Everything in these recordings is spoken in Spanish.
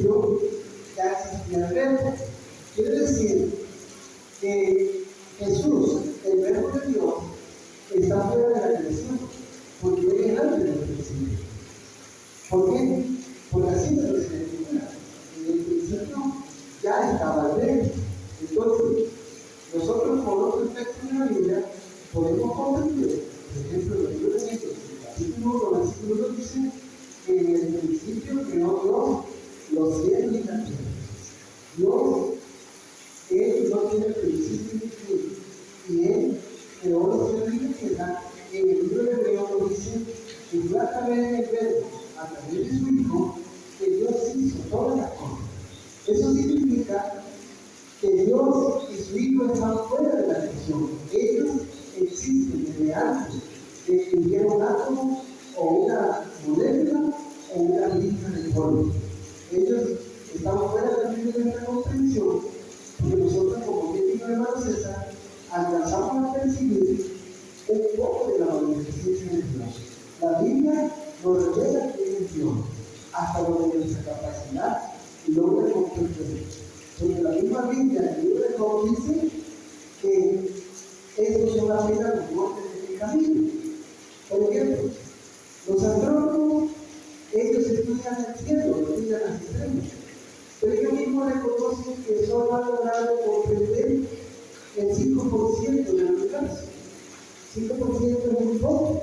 principio ya existía el verbo. Quiere decir que Jesús, el verbo de Dios, está fuera de la creación, porque él es antes del principio. ¿Por qué? Porque así lo dice la Escritura. En el principio ya estaba el verbo. Entonces, nosotros con otros textos de la Biblia podemos comprender, por ejemplo, en el libro de Hechos, capítulo 1, versículo 2 dice que en el principio creó Dios los cielos y la tierra. Dios, Él no tiene principio ni fin, y Él creó los cielos y la tierra. En el libro de Hebreos nos dice que fue a través del verbo, a través de su Hijo, que Dios hizo todas las cosas. Eso significa que Dios y su Hijo están fuera de la creación. Ellos existen desde antes de que hubiera un átomo o una molécula o una lista de polvo. Ellos están fuera también de nuestra comprensión, porque nosotros, como bien dijo el hermano César, alcanzamos a percibir un poco de la manifestación de Dios. La Biblia nos revela quién es Dios, hasta donde nuestra capacidad logra comprender. Porque la misma Biblia, en el libro de Job, dice que estos son apenas los bordes del camino. Por ejemplo, los astrónomos, ellos estudian el cielo, estudian las estrellas, pero ellos mismos reconocen que solo han logrado comprender el 5% del universo. 5% es muy poco.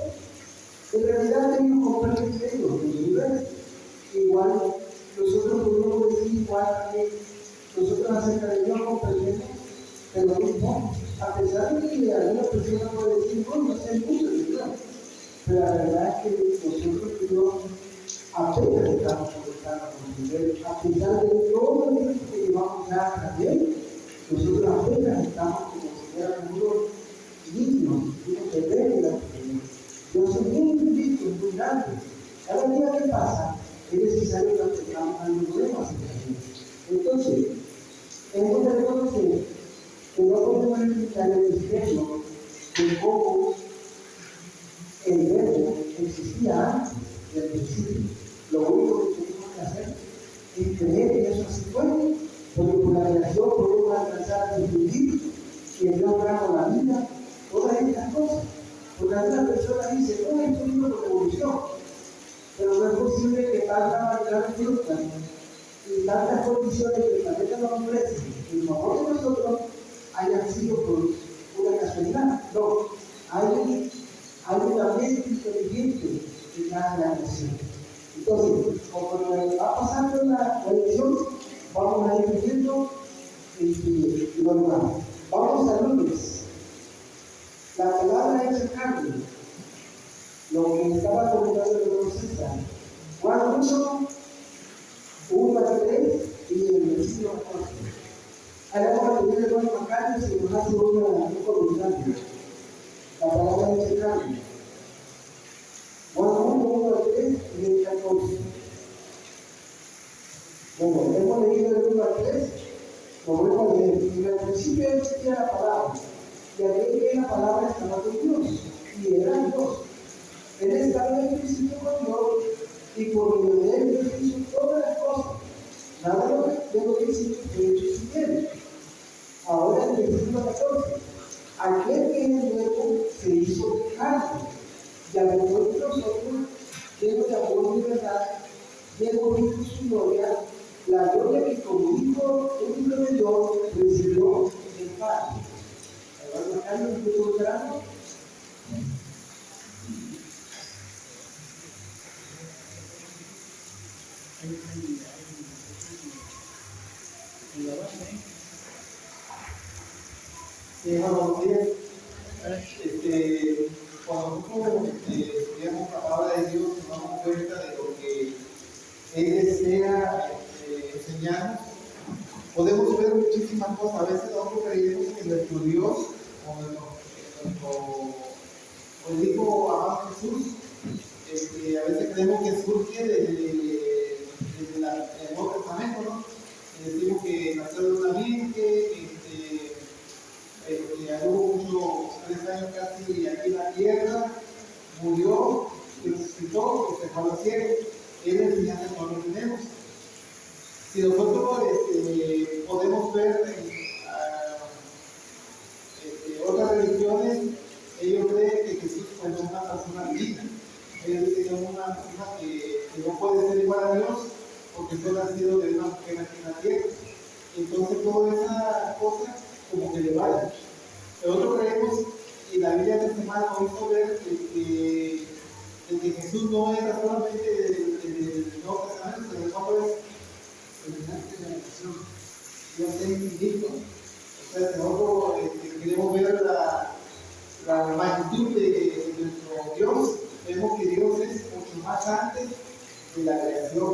En realidad ellos comprenden menos del universo. Igual, nosotros podemos decir igual que nosotros acerca de Dios comprendemos, pero no poco. A pesar de que alguna persona puede decir, no sé mucho de Dios, pero la verdad es que nosotros y Dios apenas estamos comenzando a comprender, a pesar de todo el tiempo que llevamos ya a él, nosotros apenas estamos como si fuéramos unos niños, unos bebés de la familia. Dios es muy infinito, es muy grande. Cada día que pasa, es necesario que aprendamos algo nuevo acerca de Dios. Entonces, hemos de reconocer que no podemos explicar el misterio de cómo el verbo existía antes del principio. Lo único que tenemos que hacer es creer que eso así fue, porque por la creación podemos alcanzar a descubrir que Dios trajo la vida, todas estas cosas. Porque algunas personas dicen, no, esto es una evolución, pero no es posible que tanta variedad de frutas y tantas condiciones que el planeta nos ofrece, el favor de nosotros, hayan sido por una casualidad. No, hay una mente inteligente que hace la creación. Entonces, como va pasando la lección, vamos a ir viendo lo demás. Vamos a lunes. La palabra hecha carne, lo que estaba comentando el hermano César. Juan 1 a 3 y el versículo 14. Ahora vamos a tener el hermano Macario si nos hace un comentario. La palabra hecha carne. Juan 1 a 3 y el 14. Bueno, hemos leído el 1 a 3, lo vuelvo a leer. En el principio existía la palabra, y aquel que la palabra estaba con Dios, y era Dios. Él estaba en el principio con Dios, y por medio de él Dios hizo todas las cosas. Nada de lo que existe fue hecho sin él. Ahora en el versículo 14, aquel que es el verbo se hizo carne, y habitó entre nosotros, lleno de amor y verdad, y hemos visto su gloria, la gloria que como hijo único de Dios recibió del Padre. Hermano Carlos, ¿me estoy encontrando? Vamos bien. Cuando nosotros estudiamos la palabra de Dios, nos damos cuenta de lo que Él desea enseñarnos. Podemos ver muchísimas cosas. A veces nosotros creemos que nuestro Dios, como dijo amado Jesús, a veces creemos que surge desde el Nuevo Testamento, ¿no? Decimos que nació de una virgen, que anduvo muchos 3 años casi aquí en la tierra, murió, resucitó, se fue al cielo. Es la enseñanza que nosotros tenemos. Si nosotros podemos ver otras religiones, ellos creen que Jesús fue una persona divina. Ellos dicen que es una persona que no puede ser igual a Dios porque fue nacido de una mujer aquí en la tierra. Entonces toda esa cosa como que le vale. Nosotros creemos, y la Biblia de esta semana nos hizo ver que Jesús no era solamente del Nuevo Testamento, sino que no es semejante de la nación. Dios es infinito. O sea, nosotros queremos ver la magnitud de nuestro Dios. Vemos que Dios es mucho más antes de la creación.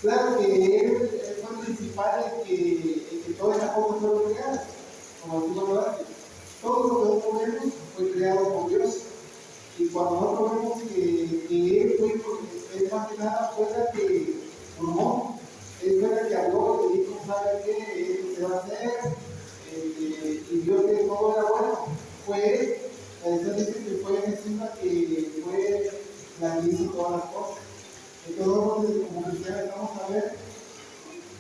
Claro que Él fue el principal en que todas estas cosas fueron creadas, como decimos antes. Todo lo que nosotros vemos fue creado por Dios. Y cuando nosotros vemos que Él fue, Él más que nada fue la que formó, Él fue la que habló, le dijo, ¿sabe qué? Esto se va a hacer, y vio que todo era bueno. Fue Él. La Biblia dice que fue Jesús la que fue la que hizo todas las cosas. Entonces, nosotros como cristianos vamos a ver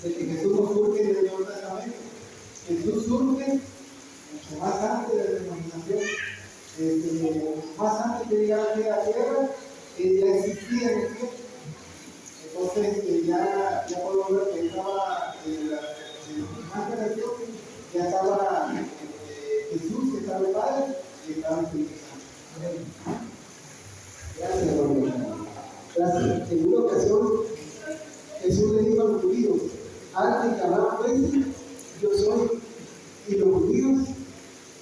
de que Jesús no surge del Nuevo Testamento. Jesús surge mucho más antes de la imaginación, más antes de llegar aquí a la tierra, ya existía en el cielo. Entonces, ya podemos ver que estaba más de la creación, ya estaba Jesús, que estaba el Padre, y estaba el Espíritu Santo. Gracias, hermano. Gracias. En una ocasión, Jesús le dijo a los judíos, antes que hablaban pues, yo soy. Y los judíos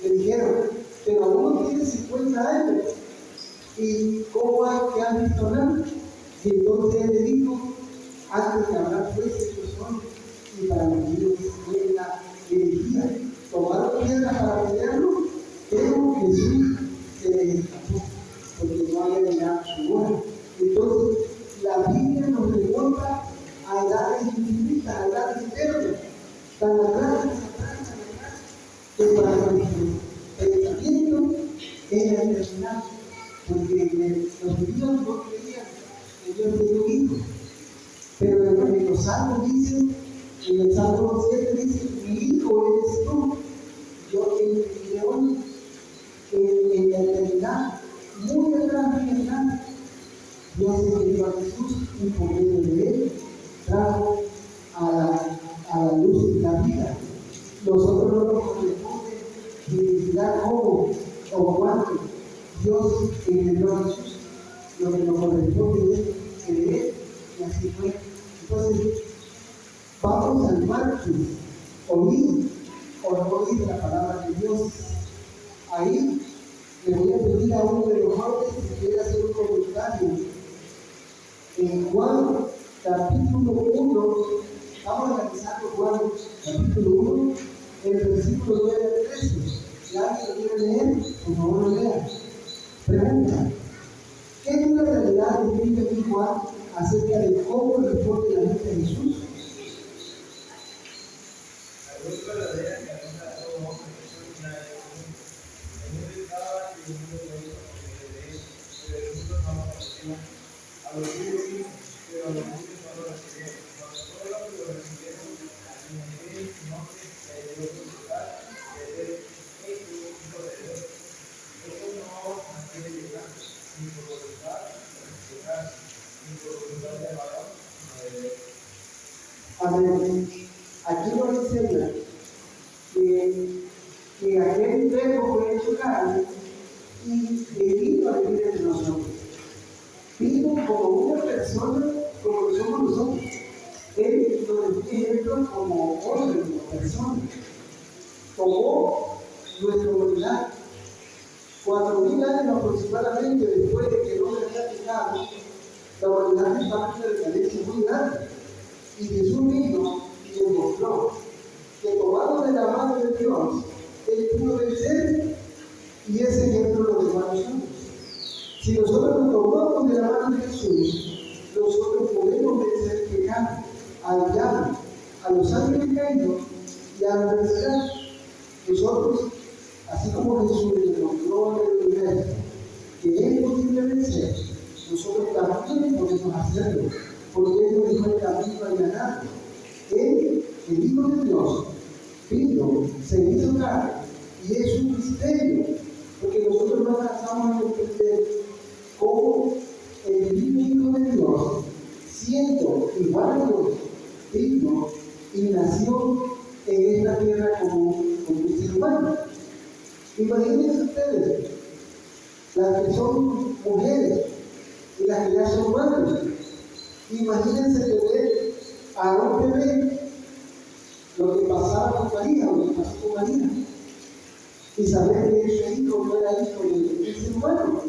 le dijeron, pero aún no tiene 50 años. ¿Y cómo hay que han visto nada? Y entonces él le dijo, antes de hablar pues, yo soy. Y para los judíos fue la herejía. Tomaron piedras para pelearlo, pero Jesús se les escapó, porque no había llegado su hora. Entonces, la Biblia nos remonta a edades infinitas, a edades eternas, tan atrás, que para nuestro pensamiento era determinado, porque los judíos no creían que Dios tenía un hijo, pero en los salmos dice, en el Salmo 7 dice, mi hijo eres tú, yo te hoy en la eternidad, muy atrás, Dios envió a Jesús y por medio de él trajo a la luz de la vida. Nosotros no nos corresponde identificar cómo o cuándo Dios envió a Jesús. Lo que nos corresponde es creer, y así fue. Entonces, vamos al Marcos, oír o no oír la palabra de Dios. Ahí le voy a pedir a uno de los jóvenes que quiera hacer un comentario. En Juan, capítulo 1, vamos analizando Juan, capítulo 1, el versículo 9 al 13. Si alguien lo quiere leer, por favor lo lea. Pregunta: ¿qué es una realidad que escribe aquí Juan acerca de cómo responde la gente a Jesús? La luz verdadera que alumbra a todo hombre, Jesús una vez en un estaba y el mundo lo hizo por medio de él, pero el mundo no lo conocía. A los suyos vino, pero a los suyos no lo recibieron. Cuando todos los que lo recibieron, anunciaron en su nombre, le dio potestad de ser hecho hijo de Dios. Esto no nació de llegar, ni por voluntad de llegar, ni por voluntad de varón, sino de Dios. Amén. Aquí nos enseña que aquel verbo fue hecho carne y vino a vivir entre nosotros. Vino como una persona, como lo somos nosotros. Él nos dio ejemplo como hombre, como persona. Tomó nuestra humanidad. 4.000 años aproximadamente después de que el hombre había pecado, la humanidad estaba en una decadencia muy grande. Y Jesús vino y demostró que tomado de la mano de Dios, Él pudo vencer, y ese ejemplo lo dejó a nosotros. Si nosotros nos tomamos de la mano de Jesús, nosotros podemos vencer el pecado, al diablo, a los ángeles caídos y a la adversidad. Nosotros, así como Jesús le mostró en el universo que es posible vencer, nosotros también podemos hacerlo, porque Él nos dijo el camino al ganar. el Hijo de Dios, vino, se hizo carne, y es un misterio, porque nosotros no alcanzamos a comprender cómo el mismo Hijo de Dios, siendo igual a Dios, vino y nació en esta tierra como un ser humano. Imagínense ustedes, las que son mujeres y las que ya son madres. Imagínense tener a un bebé, lo que pasaba con María, lo que pasó con María, y saber que ese hijo no era hijo de ese ser humano,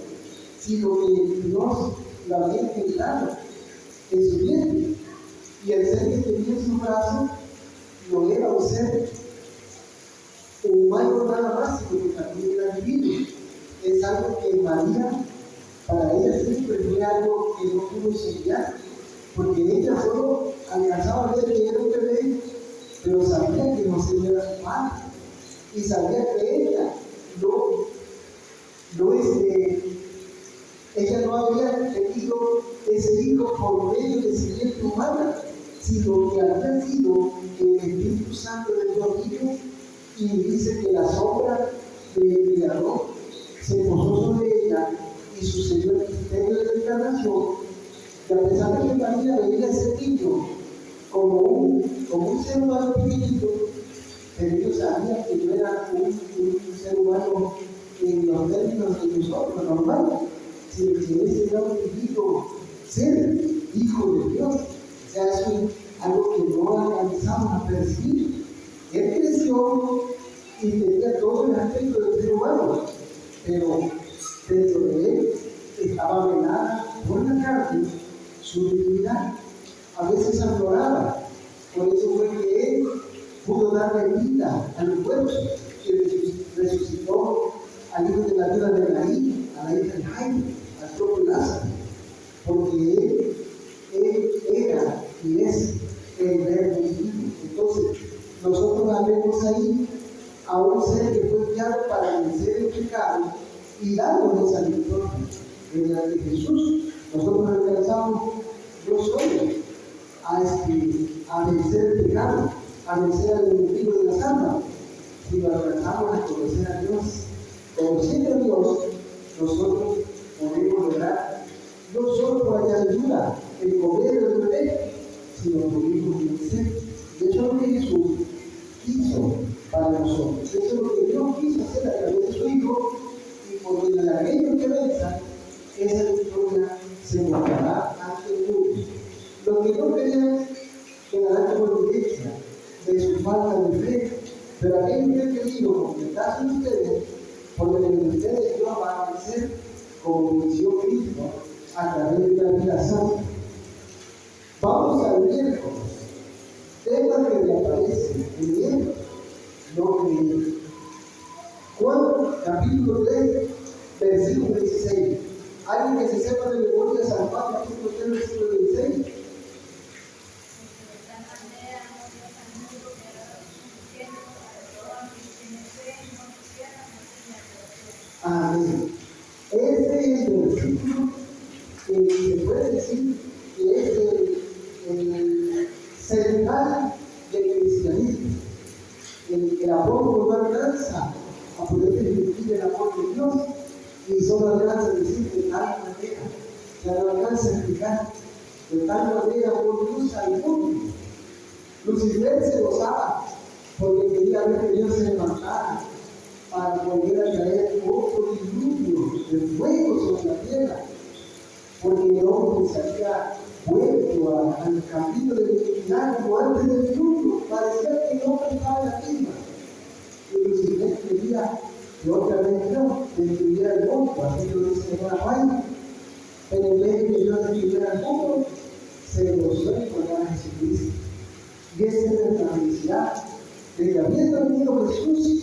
sino que Dios lo había inventado en su vientre. Y el ser que tenía en su brazo no era un ser humano nada más, sino que también era divino. Es algo que María, para ella siempre fue algo que no pudo sellar, porque ella solo alcanzaba a ver que era un bebé, pero sabía que José era su padre, y sabía que ella no había tenido ese hijo por medio de simiente humana, sino que había sido el Espíritu Santo de Dios vivo, y dice que la sombra del Creador se posó sobre ella y sucedió el misterio de la encarnación, que a pesar de que María veía a ese niño como un ser humano pequeñito, pero Dios sabía que no era un ser humano en los términos de nosotros, normal, sino que ese era un divino ser, hijo de Dios. O sea, es algo que no alcanzamos a percibir. Él creció y tenía todo el aspecto del ser humano, pero dentro de él estaba velada por la carne su divinidad. A veces afloraba. Por eso fue que él pudo darle vida a los pueblos y resucitó al hijo de la viuda de Naín, a la hija de Jairo, al propio Lázaro, porque él era y es el verbo divino. Entonces, nosotros vemos ahí a un ser que fue enviado para vencer el pecado y darnos esa victoria. Mediante Jesús, nosotros alcanzamos no solo a vencer el pecado, a vencer al enemigo de las almas, sino alcanzamos a conocer a Dios. Conociendo a Dios, nosotros podemos lograr no solo por añadidura el comer y el beber, sino podemos vencer. Y eso es lo que Jesús hizo para nosotros. Eso es lo que Dios quiso hacer a través de su Hijo, y por medio de aquellos que venzan, esa victoria se mostrará ante el mundo. Los que no crean quedarán como evidencia de su falta de fe, pero aquellos que han querido completarse en ustedes, por medio de ustedes Dios va a vencer como venció Cristo a través de la vida santa. Vamos al miércoles, tema que me aparece en el no creer. Juan capítulo 3, versículo 16. ¿Alguien que se sepa de memoria San Juan capítulo 3, versículo 16? Amén. Este es el versículo que se puede decir que es el central del cristianismo. El apóstol no alcanza a poder describir el amor de Dios, y solo alcanza a decir de tal manera, ya no alcanza a explicar de tal manera por Dios al mundo. Lucifer se gozaba porque quería ver que Dios se levantara para volver a traer otro diluvio de fuego sobre la tierra, porque el hombre se había vuelto al camino de la iniquidad como antes del diluvio. Parecía que el hombre estaba en la misma, y Lucifer quería que otra vez Dios destruyera el mundo, así lo dice en la Biblia. Pero en vez de que Dios destruyera el mundo, se gozó en poner a Jesucristo. Y esa es la felicidad de que habiendo venido Jesús,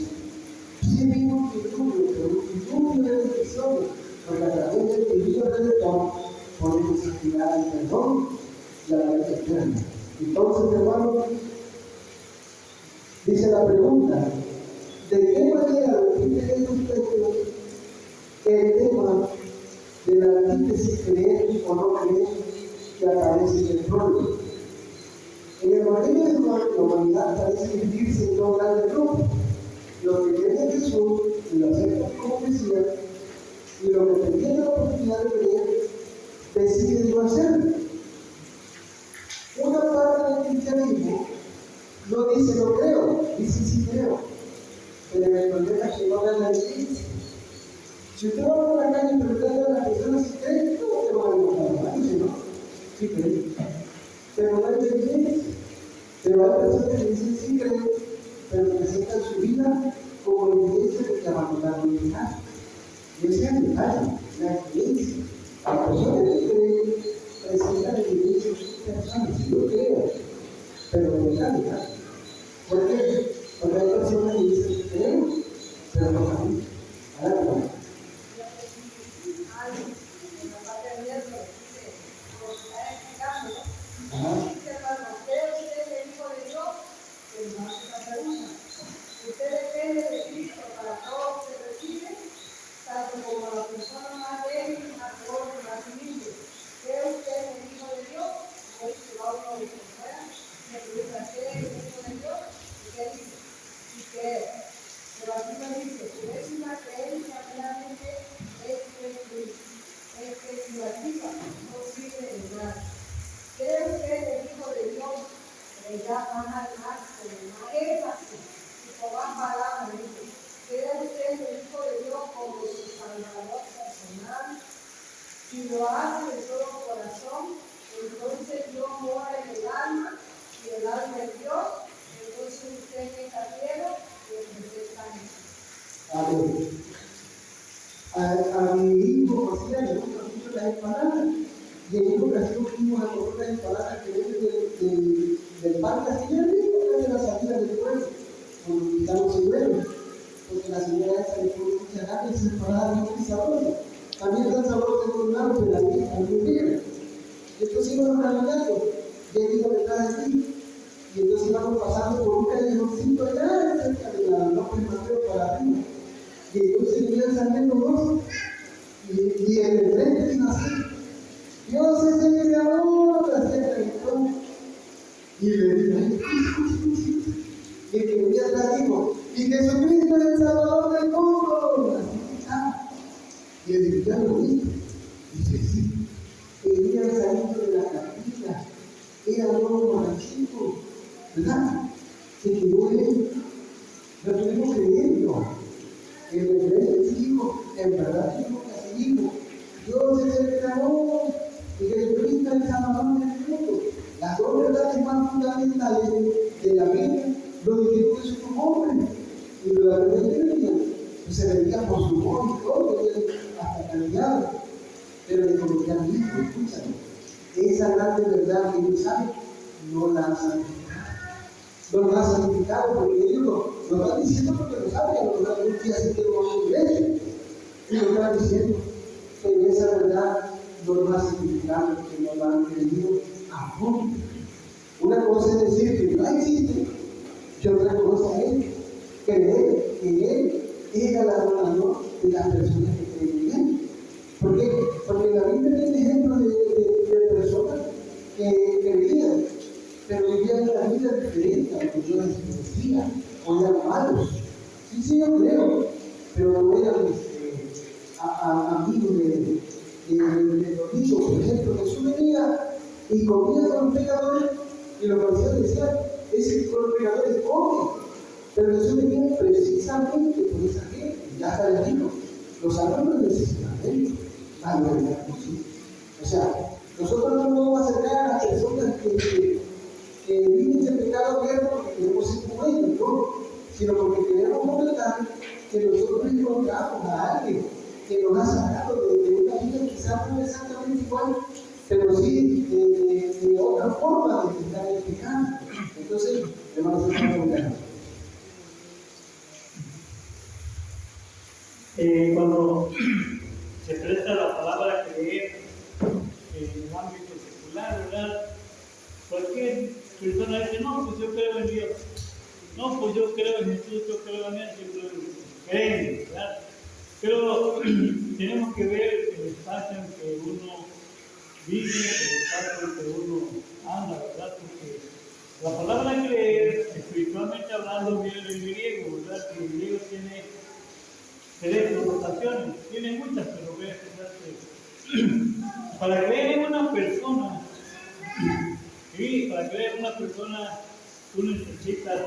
sí vino un diluvio, pero un diluvio de bendiciones, porque a través del divino redentor podemos aspirar al perdón y a la vida eterna. Entonces, hermano, dice la pregunta: ¿de qué manera lo que usted el tema de la antítesis creer o no creer que aparece en el pueblo? En el Evangelio de la humanidad parece dividirse en dos grandes grupos: los que creen en Jesús y lo aceptan como Mesías, y los que teniendo la oportunidad de creer, deciden no hacerlo. Una parte del cristianismo no dice no creo, dice sí creo, pero el problema es que no gana la iglesia. Si usted va por la calle preguntando a las personas si creen, ¿cómo te van a encontrar? Dice no, sí creen, pero no hay evidencia. Pero hay personas que dicen sí creen, pero presentan su vida como evidencia de que abandonaron el pecado. Y ese es el detalle, la evidencia. Las personas que creen presentan evidencia de sus personas. Si yo creo, pero de verdad. ¿Por qué? Porque hay personas que dicen que creo, pero no saben. Ahora, usted depende de Cristo para todo que recibe, tanto como la persona más débil, más pobre, más humilde. ¿Cree usted en el Hijo de Dios? Hoy se va uno de fuera, me pregunta, ¿cree en el Hijo de Dios? ¿Y qué dice? Y creo. Pero aquí me dice, si es una creencia realmente, es especulativa, no sirve de nada. ¿Cree usted en el Hijo de Dios? Ya más con más énfasis y con más palabras. ¿Cree usted en el Hijo de Dios como su Salvador personal? Si lo hace de todo corazón, entonces Dios mora en el alma y el alma es Dios. Entonces usted en esta tierra representa a Jesús. a mi hijo José le gusta mucho las empanadas. Y en una ocasión fuimos a comer las empanadas que venden del parque así de la salida del pueblo, donde invitamos el pueblo, porque la señora esa le pone mucha gana y se empanadas muy sabrosas. También tan sabrosas por un lado, pero también bien. Y entonces íbamos caminando, y él dijo detrás de mí, y entonces íbamos pasando por un callejoncito allá cerca de la López Mateo para arriba. Y entonces iban saliendo dos, y en el frente vino así: Dios es el creador, así gritó. Y le dije, y el que venía atrás dijo, y Jesucristo es el Salvador del mundo. Así gritaba. Y él dijo, ¿ya lo viste? Dice, sí. Venían saliendo de la capilla, eran unos borrachitos, ¿verdad? Se quedó él, lo tuvimos creyendo. El bebé dijo, en verdad dijo que así dijo, Dios es el creador y Jesucristo es el Salvador del mundo. Las dos verdades más fundamentales de la Biblia lo dijeron de su nombre. Y la verdad que se veía por su voz y todo, hasta cambiado. Pero le cometían hijo, escúchame. Esa grande verdad que ellos saben, no la han santificado. No la han santificado porque ellos lo están diciendo porque lo saben, a lo mejor algún día se quedó en la iglesia. Y lo están diciendo. Pero esa verdad no lo han santificado porque no la han creído a fondo. Una cosa es decir que no existe, y otra cosa es creer que Él es el galardonador de las personas que creen en Él. ¿Por qué? Porque la Biblia tiene ejemplos de personas que creían, pero vivían una vida diferente a lo que yo les decía, o eran malos. Sí, yo creo, pero no eran amigos de los hijos. Por ejemplo, Jesús venía y comía con los pecadores, y los fariseos decían, ese con los pecadores come. Pero Jesús venía precisamente por esa gente, ya está el dijo, los salvados necesitan de ellos. O sea, nosotros no nos vamos a acercar a las personas que viven en pecado abierto porque queremos ser como ellos, no, sino porque queremos comentar que nosotros encontramos a alguien que nos ha sacado de una vida quizás no exactamente igual, pero sí de otra forma de estar en el pecado. Entonces, le vamos a hacer una pregunta. Cuando se presta la palabra creer en el ámbito secular, ¿verdad? Cualquier persona dice, no, pues yo creo en Dios, no, pues yo creo en Jesús, yo creo en Él, yo creo en Jesús. Creen, ¿verdad? Pero tenemos que ver el espacio en que uno vive, el espacio en que uno anda, ¿verdad? Porque La palabra creer, espiritualmente hablando, viene del griego, ¿verdad? Que el griego tiene 3 connotaciones, tiene muchas, pero voy a empezar para creer en una persona, y para creer en una persona, tú necesitas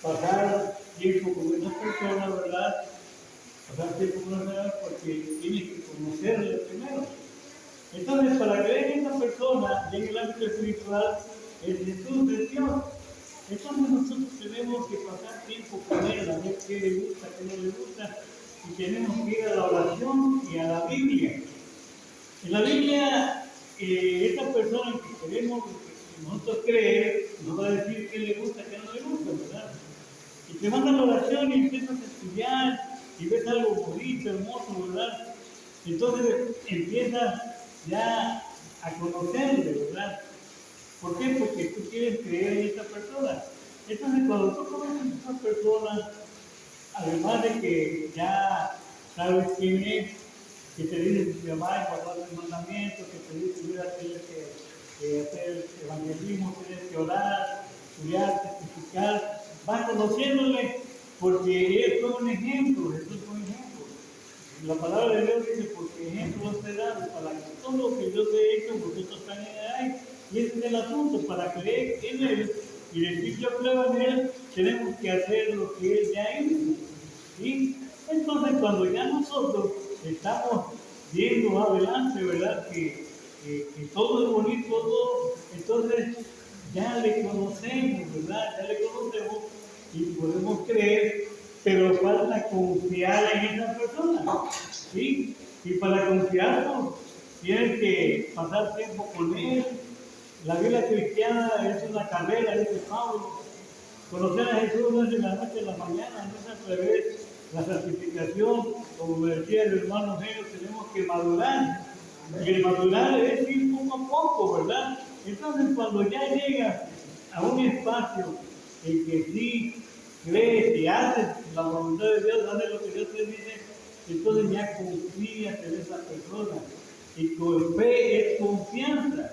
pasar tiempo con esa persona, ¿verdad? Pasar tiempo con esa persona porque tienes que conocerle primero. Entonces, para creer en esa persona, en el ámbito espiritual, es Jesús es Dios. Entonces nosotros tenemos que pasar tiempo con Él, a ver qué le gusta, qué no le gusta, y tenemos que ir a la oración y a la Biblia. En la Biblia, esta persona que queremos, que nosotros creer, nos va a decir qué le gusta, qué no le gusta, ¿verdad? Y te manda la oración y empiezas a estudiar y ves algo bonito, hermoso, ¿verdad? Entonces empiezas ya a conocerle, ¿verdad? ¿Por qué? Porque tú quieres creer en esta persona. Entonces, cuando tú conoces a esta persona, además de que ya sabes quién es, que te dice que va a guardar los mandamientos, que te dice que tienes que hacer evangelismo, tienes que orar, estudiar, testificar, vas conociéndole, porque él fue un ejemplo, Jesús fue un ejemplo. La palabra de Dios dice, porque ejemplo os he dado, para que todo lo que yo te he hecho, vosotros también hagáis. Y ese es el asunto, para creer en Él y decir yo creo en Él, tenemos que hacer lo que Él ya hizo. ¿Sí? Entonces, cuando ya nosotros estamos viendo adelante, ¿verdad? Que todo es bonito, todo, entonces ya le conocemos, ¿verdad? Ya le conocemos y podemos creer, pero falta confiar en esa persona, ¿sí? Y para confiar, tienes que pasar tiempo con Él. La vida cristiana es una carrera, dice Pablo. Conocer a Jesús no es de la noche a la mañana, no es al revés. La santificación, como me decía el hermano Gero, tenemos que madurar. Y el madurar es ir poco a poco, ¿verdad? Entonces, cuando ya llegas a un espacio en que sí crees y haces la voluntad de Dios, haces lo que Dios te dice, entonces ya confías en esa persona. Y con fe es confianza.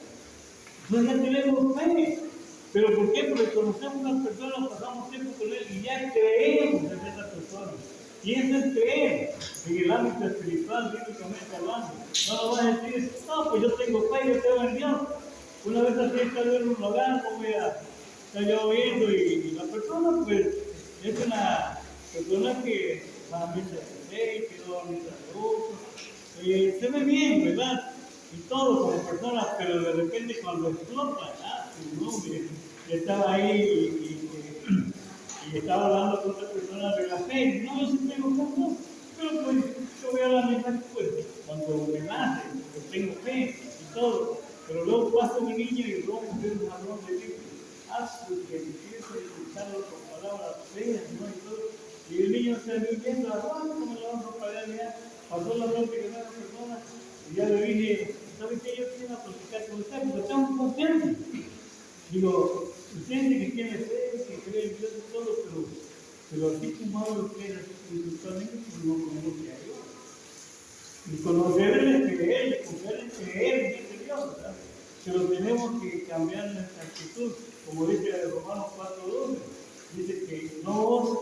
Entonces ya tenemos fe. ¿Pero por qué? Porque conocemos a una persona, pasamos tiempo con él y ya creemos en esa persona. Y eso es creer en el ámbito espiritual, bíblicamente hablando. No lo vas a decir, no, pues yo tengo fe, yo creo en Dios. Una vez así está en un lugar, como ya está lloviendo y la persona, pues, es una persona que va a misa de fe, que no va a misa de otro. Se ve bien, ¿verdad? Y todo como persona, pero de repente cuando explota, su nombre, estaba ahí y estaba hablando con otra persona de la fe. No, yo sí tengo fe, pero pues yo voy a la misa pues, cuando me nace, pues tengo fe y todo. Pero luego pasa un niño y luego me un jalón de Dios. Que empiezo a escucharlo con palabras feas, ¿no? Y todo. Y el niño se va viendo, ¿cómo le vamos a pagar ya? Pasó la noche con una persona y ya le dije, ¿sabe qué? Yo quiero platicar con usted, porque tengo confianza. Digo, usted dice que tiene fe, que cree en Dios y todo, pero así como hablo que es espiritualmente, pues no conoce a Dios. Y conocerle es creer, y confiar es creer en ese Dios, ¿verdad? Pero tenemos que cambiar nuestra actitud, como dice Romanos 4:12, dice que no os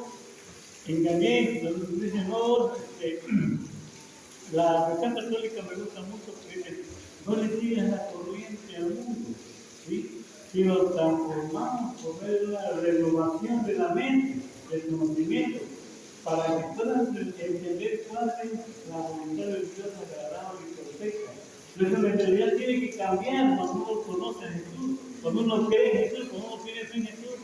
engañéis, dice no os, la versión católica me gusta mucho porque dice, no le sigas la corriente al mundo, ¿sí? Sino transformamos por medio de la renovación de la mente, del conocimiento, para que puedan entender cuál es la voluntad de Dios agradable y perfecta. Nuestra mentalidad tiene que cambiar cuando uno conoce a Jesús, cuando uno cree en Jesús, cuando uno tiene fe en Jesús.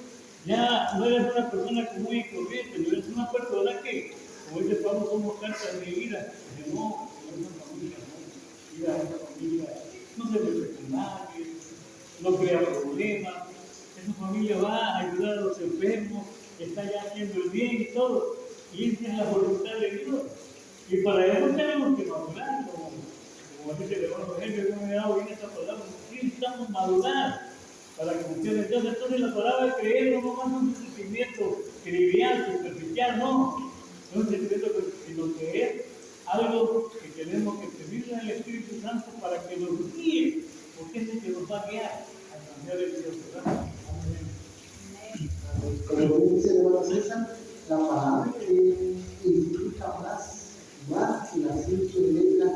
Ya no eres una persona común y corriente, no eres una persona que, como dice Pablo, somos cartas de ira. No, una familia, ¿no? Ira, una familia, no se mete con nadie, no crea problemas. Esa familia va a ayudar a los enfermos, está ya haciendo el bien y todo. Y esa es la voluntad de Dios. Y para eso tenemos que madurar, como dice el hermano Evangelio, yo me he dado bien esta palabra, necesitamos madurar para confiar en Dios. Entonces la palabra creer no es un sentimiento trivial, superficial, no. Es un sentimiento que es algo que tenemos que pedirle al Espíritu Santo para que nos guíe, porque es el que nos va a guiar a cambiar el Dios, ¿verdad? Amén. Pero bien dice el hermano César, la palabra que implica más que las 5 letras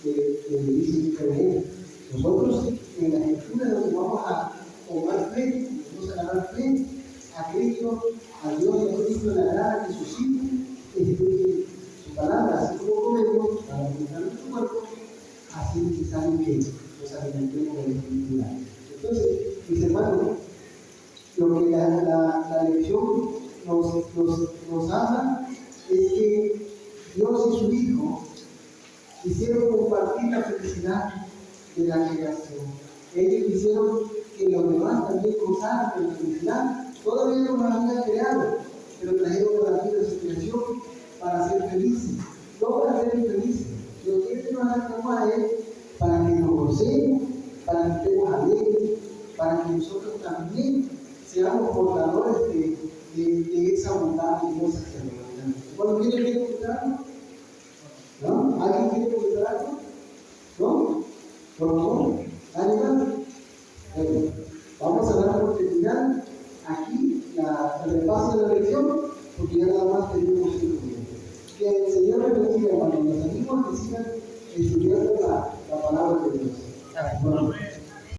que dicen creer. Nosotros en la escritura nos vamos a tomar fe, vamos a dar fe a Cristo, a Dios y a Cristo le agrada que sus hijos estudien su palabra, así como comemos para alimentar nuestro cuerpo, así es necesario que nos alimentemos de la escritura. Entonces, mis hermanos, lo que la lección nos habla es que Dios y su Hijo quisieron compartir la felicidad de la creación. Ellos quisieron que los demás también gozaran de la felicidad. Todavía no la habían creado, pero trajeron a la vida de su creación para ser felices. No para ser infelices, sino que nos acercamos a Él para que nos gocemos, para que estemos alegres, para que nosotros también seamos portadores de esa bondad de Dios hacia nosotros. Bueno, ¿quién quiere comentar algo? ¿No? ¿Alguien quiere comentar algo? ¿No? Por favor, ¿alguien más? Bueno, vamos a dar por terminar aquí el repaso de la lección, porque ya nada más tenemos 5 minutos. Que el Señor les bendiga, hermanos. Los amigos que sigan estudiando la palabra de Dios. Amén.